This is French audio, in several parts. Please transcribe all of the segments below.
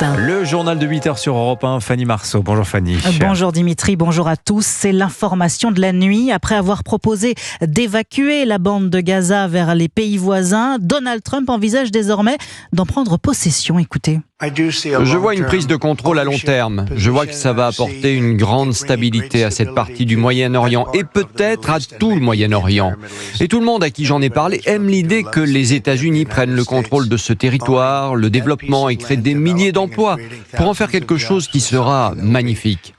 1. Le journal de 8h sur Europe 1, Fanny Marceau. Bonjour Fanny. Bonjour Dimitri, bonjour à tous. C'est l'information de la nuit. Après avoir proposé d'évacuer la bande de Gaza vers les pays voisins, Donald Trump envisage désormais d'en prendre possession. Écoutez. Je vois une prise de contrôle à long terme. Je vois que ça va apporter une grande stabilité à cette partie du Moyen-Orient et peut-être à tout le Moyen-Orient. Et tout le monde à qui j'en ai parlé aime l'idée que les États-Unis prennent le contrôle de ce territoire, le développement et créent des milliers d'emplois pour en faire quelque chose qui sera magnifique.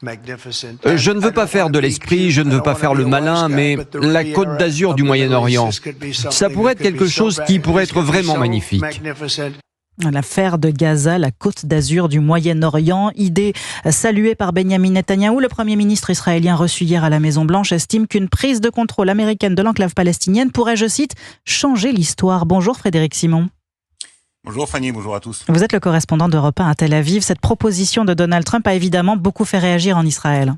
Je ne veux pas faire de l'esprit, je ne veux pas faire le malin, mais la Côte d'Azur du Moyen-Orient, ça pourrait être quelque chose qui pourrait être vraiment magnifique. L'affaire de Gaza, la Côte d'Azur du Moyen-Orient, idée saluée par Benyamin Netanyahou. Le Premier ministre israélien reçu hier à la Maison-Blanche estime qu'une prise de contrôle américaine de l'enclave palestinienne pourrait, je cite, changer l'histoire. Bonjour Frédéric Simon. Bonjour Fanny, bonjour à tous. Vous êtes le correspondant d'Europe 1 à Tel Aviv. Cette proposition de Donald Trump a évidemment beaucoup fait réagir en Israël.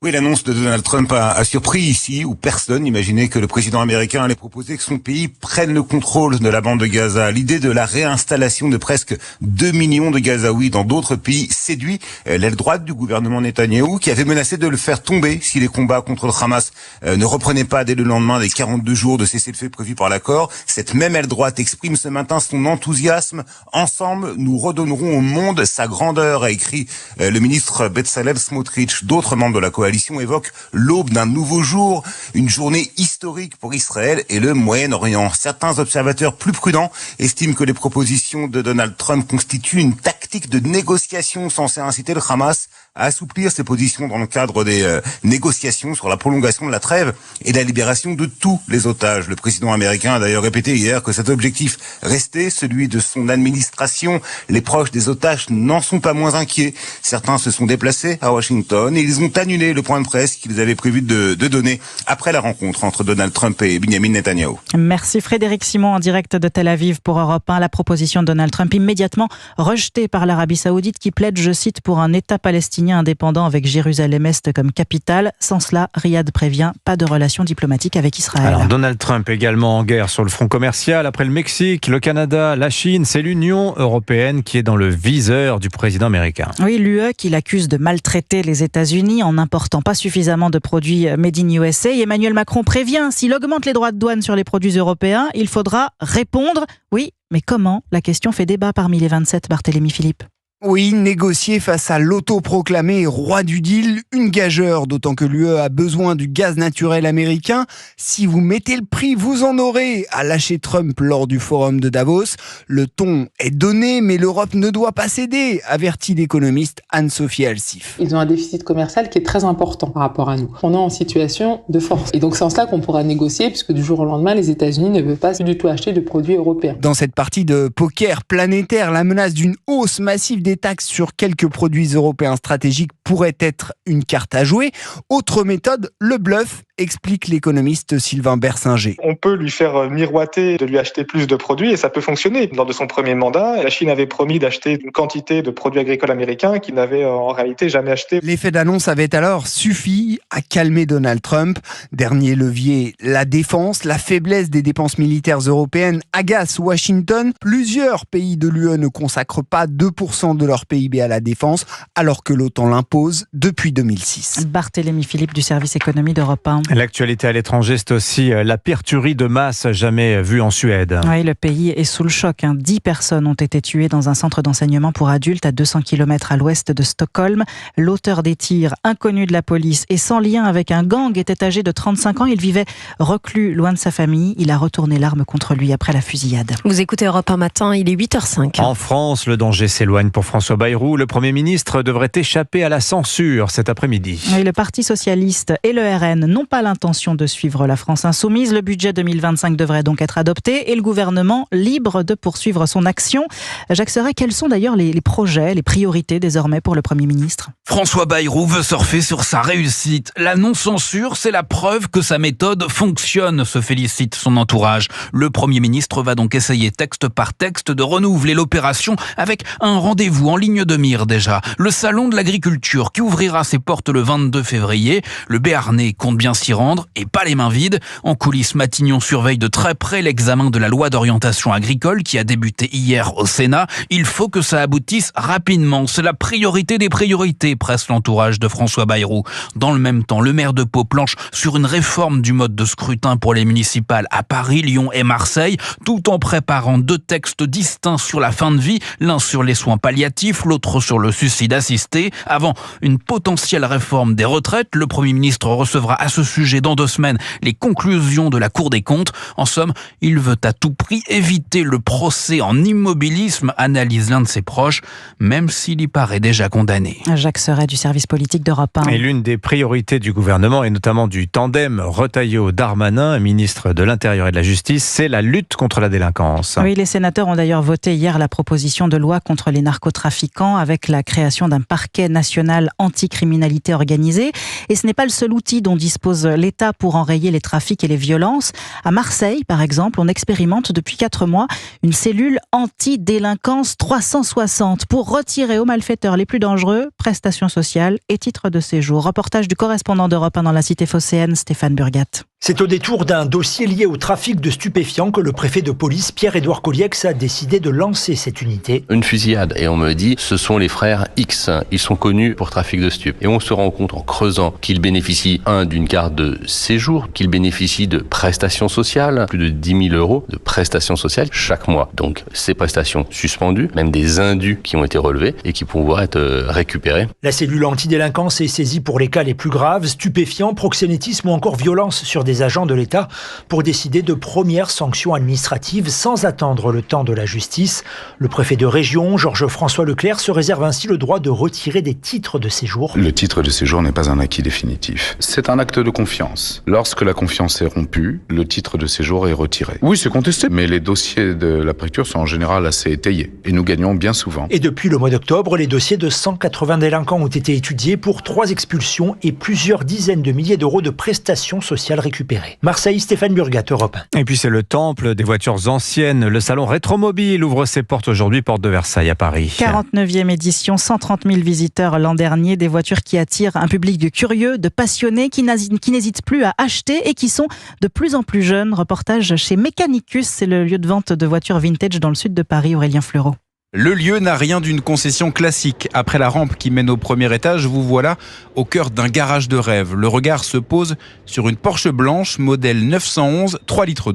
Oui, l'annonce de Donald Trump a surpris ici, où personne n'imaginait que le président américain allait proposer que son pays prenne le contrôle de la bande de Gaza. L'idée de la réinstallation de presque 2 millions de Gazaouis dans d'autres pays séduit l'aile droite du gouvernement Netanyahou, qui avait menacé de le faire tomber si les combats contre le Hamas ne reprenaient pas dès le lendemain des 42 jours de cessez-le-feu prévus par l'accord. Cette même aile droite exprime ce matin son enthousiasme. Ensemble, nous redonnerons au monde sa grandeur, a écrit le ministre Bezalel Smotrich. D'autres membres de la coalition évoque l'aube d'un nouveau jour, une journée historique pour Israël et le Moyen-Orient. Certains observateurs plus prudents estiment que les propositions de Donald Trump constituent une tactique de négociation censée inciter le Hamas à assouplir ses positions dans le cadre des négociations sur la prolongation de la trêve et la libération de tous les otages. Le président américain a d'ailleurs répété hier que cet objectif restait celui de son administration. Les proches des otages n'en sont pas moins inquiets. Certains se sont déplacés à Washington et ils ont annulé le point de presse qu'ils avaient prévu de donner après la rencontre entre Donald Trump et Benyamin Netanyahou. Merci Frédéric Simon en direct de Tel Aviv pour Europe 1. La proposition de Donald Trump immédiatement rejetée par l'Arabie Saoudite qui plaide, je cite, pour un État palestinien indépendant avec Jérusalem-Est comme capitale. Sans cela, Riyad prévient, pas de relations diplomatiques avec Israël. Alors Donald Trump également en guerre sur le front commercial. Après le Mexique, le Canada, la Chine, c'est l'Union européenne qui est dans le viseur du président américain. Oui, l'UE qui l'accuse de maltraiter les États-Unis en n'important pas suffisamment de produits made in USA. Et Emmanuel Macron prévient, s'il augmente les droits de douane sur les produits européens, il faudra répondre. Oui, mais comment ? La question fait débat parmi les 27, Barthélémy Philippe. Oui, négocier face à l'autoproclamé roi du deal, une gageure, d'autant que l'UE a besoin du gaz naturel américain. Si vous mettez le prix, vous en aurez, a lâché Trump lors du forum de Davos. Le ton est donné, mais l'Europe ne doit pas céder, avertit l'économiste Anne-Sophie Alsif. Ils ont un déficit commercial qui est très important par rapport à nous. On est en situation de force. Et donc c'est en cela qu'on pourra négocier, puisque du jour au lendemain, les États-Unis ne veulent pas du tout acheter de produits européens. Dans cette partie de poker planétaire, la menace d'une hausse massive des taxes sur quelques produits européens stratégiques pourrait être une carte à jouer. Autre méthode, le bluff, explique l'économiste Sylvain Bersinger. On peut lui faire miroiter de lui acheter plus de produits et ça peut fonctionner. Lors de son premier mandat, la Chine avait promis d'acheter une quantité de produits agricoles américains qu'il n'avait en réalité jamais acheté. L'effet d'annonce avait alors suffi à calmer Donald Trump. Dernier levier, la défense. La faiblesse des dépenses militaires européennes agace Washington. Plusieurs pays de l'UE ne consacrent pas 2% de leur PIB à la défense, alors que l'OTAN l'impose depuis 2006. Barthélémy Philippe du service économie d'Europe 1. L'actualité à l'étranger, c'est aussi la pire tuerie de masse jamais vue en Suède. Oui, le pays est sous le choc. 10 personnes ont été tuées dans un centre d'enseignement pour adultes à 200 km à l'ouest de Stockholm. L'auteur des tirs, inconnu de la police et sans lien avec un gang, était âgé de 35 ans. Il vivait reclus loin de sa famille. Il a retourné l'arme contre lui après la fusillade. Vous écoutez Europe 1 matin, il est 8h05. En France, le danger s'éloigne pour François Bayrou. Le Premier ministre devrait échapper à la censure cet après-midi. Oui, le Parti socialiste et le RN n'ont pas l'intention de suivre la France insoumise. Le budget 2025 devrait donc être adopté et le gouvernement libre de poursuivre son action. Jacques Serret, quels sont d'ailleurs les projets, les priorités désormais pour le Premier ministre ? François Bayrou veut surfer sur sa réussite. La non-censure, c'est la preuve que sa méthode fonctionne, se félicite son entourage. Le Premier ministre va donc essayer texte par texte de renouveler l'opération avec un rendez-vous en ligne de mire déjà. Le salon de l'agriculture qui ouvrira ses portes le 22 février. Le Béarnais compte bien s'y s'y rendre et pas les mains vides. En coulisses, Matignon surveille de très près l'examen de la loi d'orientation agricole qui a débuté hier au Sénat. Il faut que ça aboutisse rapidement. C'est la priorité des priorités, presse l'entourage de François Bayrou. Dans le même temps, le maire de Pau planche sur une réforme du mode de scrutin pour les municipales à Paris, Lyon et Marseille, tout en préparant 2 textes distincts sur la fin de vie, l'un sur les soins palliatifs, l'autre sur le suicide assisté. Avant une potentielle réforme des retraites, le Premier ministre recevra à ce sujet dans 2 semaines les conclusions de la Cour des comptes. En somme, il veut à tout prix éviter le procès en immobilisme, analyse l'un de ses proches, même s'il y paraît déjà condamné. Jacques Serret du service politique d'Europe 1. Et l'une des priorités du gouvernement, et notamment du tandem Retailleau-Darmanin, ministre de l'Intérieur et de la Justice, c'est la lutte contre la délinquance. Oui, les sénateurs ont d'ailleurs voté hier la proposition de loi contre les narcotrafiquants avec la création d'un parquet national anticriminalité organisée. Et ce n'est pas le seul outil dont dispose l'État pour enrayer les trafics et les violences. À Marseille, par exemple, on expérimente depuis 4 mois une cellule anti-délinquance 360 pour retirer aux malfaiteurs les plus dangereux prestations sociales et titres de séjour. Reportage du correspondant d'Europe 1 dans la cité phocéenne, Stéphane Burgat. C'est au détour d'un dossier lié au trafic de stupéfiants que le préfet de police, Pierre-Édouard Colliex, a décidé de lancer cette unité. Une fusillade, et on me dit, ce sont les frères X, ils sont connus pour trafic de stupes. Et on se rend compte en creusant qu'ils bénéficient, d'une carte de séjour, qu'ils bénéficient de prestations sociales, plus de 10 000 euros de prestations sociales chaque mois. Donc ces prestations suspendues, même des indus qui ont été relevés et qui pourront être récupérés. La cellule antidélinquance est saisie pour les cas les plus graves, stupéfiants, proxénétisme ou encore violence sur des agents de l'État pour décider de premières sanctions administratives sans attendre le temps de la justice. Le préfet de région, Georges-François Leclerc, se réserve ainsi le droit de retirer des titres de séjour. Le titre de séjour n'est pas un acquis définitif. C'est un acte de confiance. Lorsque la confiance est rompue, le titre de séjour est retiré. Oui, c'est contesté, mais les dossiers de la préfecture sont en général assez étayés et nous gagnons bien souvent. Et depuis le mois d'octobre, les dossiers de 180 délinquants ont été étudiés pour 3 expulsions et plusieurs dizaines de milliers d'euros de prestations sociales récupérées. Marseille, Stéphane Burgat, Europe 1. Et puis c'est le temple des voitures anciennes. Le salon Rétromobile ouvre ses portes aujourd'hui, porte de Versailles à Paris. 49e édition, 130 000 visiteurs l'an dernier. Des voitures qui attirent un public de curieux, de passionnés, qui n'hésitent plus à acheter et qui sont de plus en plus jeunes. Reportage chez Mechanicus, c'est le lieu de vente de voitures vintage dans le sud de Paris. Aurélien Fleureau. Le lieu n'a rien d'une concession classique. Après la rampe qui mène au premier étage, vous voilà au cœur d'un garage de rêve. Le regard se pose sur une Porsche blanche, modèle 911, 3,2 litres.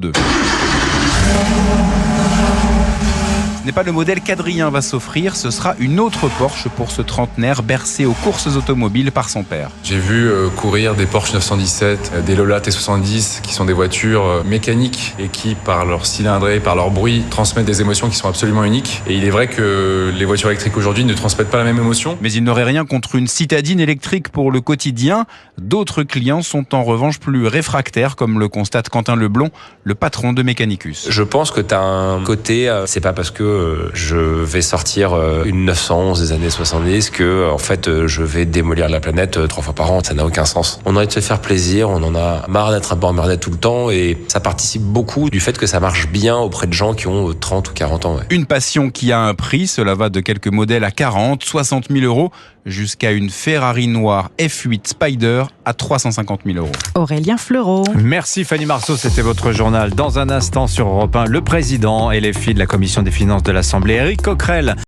Ce n'est pas le modèle qu'Adrien va s'offrir, ce sera une autre Porsche pour ce trentenaire bercé aux courses automobiles par son père. J'ai vu courir des Porsche 917, des Lola T70 qui sont des voitures mécaniques et qui, par leur cylindrée, par leur bruit, transmettent des émotions qui sont absolument uniques. Et il est vrai que les voitures électriques aujourd'hui ne transmettent pas la même émotion. Mais il n'aurait rien contre une citadine électrique pour le quotidien. D'autres clients sont en revanche plus réfractaires, comme le constate Quentin Leblond, le patron de Mechanicus. Je pense que tu as un côté, c'est pas parce que je vais sortir une 911 des années 70 que en fait je vais démolir la planète 3 fois par an, ça n'a aucun sens. On a envie de se faire plaisir, on en a marre d'être un peu emmerdé tout le temps et ça participe beaucoup du fait que ça marche bien auprès de gens qui ont 30 ou 40 ans. Ouais. Une passion qui a un prix, cela va de quelques modèles à 40, 60 000 euros jusqu'à une Ferrari noire F8 Spider à 350 000 euros. Aurélien Fleureau. Merci Fanny Marceau, c'était votre journal. Dans un instant sur Europe 1, le président et les filles de la commission des finances de l'Assemblée, Éric Coquerel.